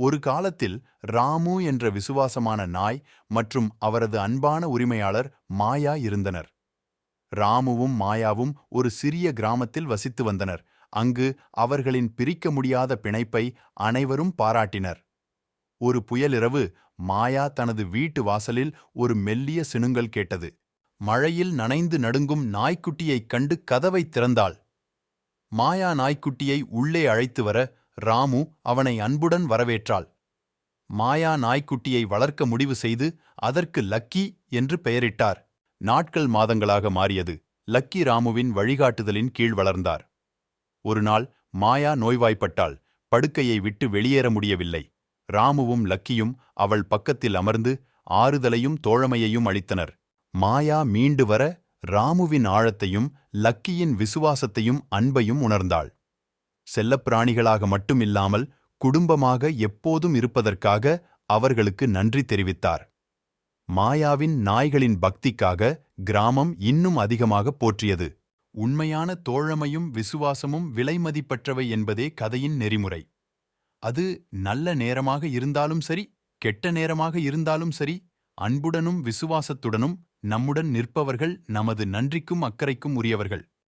ஒரு காலத்தில் ராமு என்ற விசுவாசமான நாய் மற்றும் அவரது அன்பான உரிமையாளர் மாயா இருந்தனர். ராமுவும் மாயாவும் ஒரு சிறிய கிராமத்தில் வசித்து வந்தனர். அங்கு அவர்களின் பிரிக்க முடியாத பிணைப்பை அனைவரும் பாராட்டினர். ஒரு புயலிரவு மாயா தனது வீட்டு வாசலில் ஒரு மெல்லிய சினுங்கல் கேட்டது. மழையில் நனைந்து நடுங்கும் நாய்க்குட்டியைக் கண்டு கதவைத் திறந்தாள். மாயா நாய்க்குட்டியை உள்ளே அழைத்து வர ராமு அவனை அன்புடன் வரவேற்றாள். மாயா நாய்க்குட்டியை வளர்க்க முடிவு செய்து அதற்கு லக்கி என்று பெயரிட்டார். நாட்கள் மாதங்களாக மாறியது. லக்கி ராமுவின் வழிகாட்டுதலின் கீழ் வளர்ந்தார். ஒருநாள் மாயா நோய்வாய்ப்பட்டாள். படுக்கையை விட்டு வெளியேற முடியவில்லை. ராமுவும் லக்கியும் அவள் பக்கத்தில் அமர்ந்து ஆறுதலையும் தோழமையையும் அளித்தனர். மாயா மீண்டு வர ராமுவின் ஆழத்தையும் லக்கியின் விசுவாசத்தையும் அன்பையும் உணர்ந்தாள். செல்லப்பிராணிகளாக மட்டுமில்லாமல் குடும்பமாக எப்போதும் இருப்பதற்காக அவர்களுக்கு நன்றி தெரிவித்தார். மாயாவின் நாய்களின் பக்திக்காக கிராமம் இன்னும் அதிகமாக போற்றியது. உண்மையான தோழமையும் விசுவாசமும் விலைமதிப்பற்றவை என்பதே கதையின் நெறிமுறை. அது நல்ல நேரமாக இருந்தாலும் சரி, கெட்ட நேரமாக இருந்தாலும் சரி, அன்புடனும் விசுவாசத்துடனும் நம்முடன் நிற்பவர்கள் நமது நன்றிக்கும் அக்கறைக்கும் உரியவர்கள்.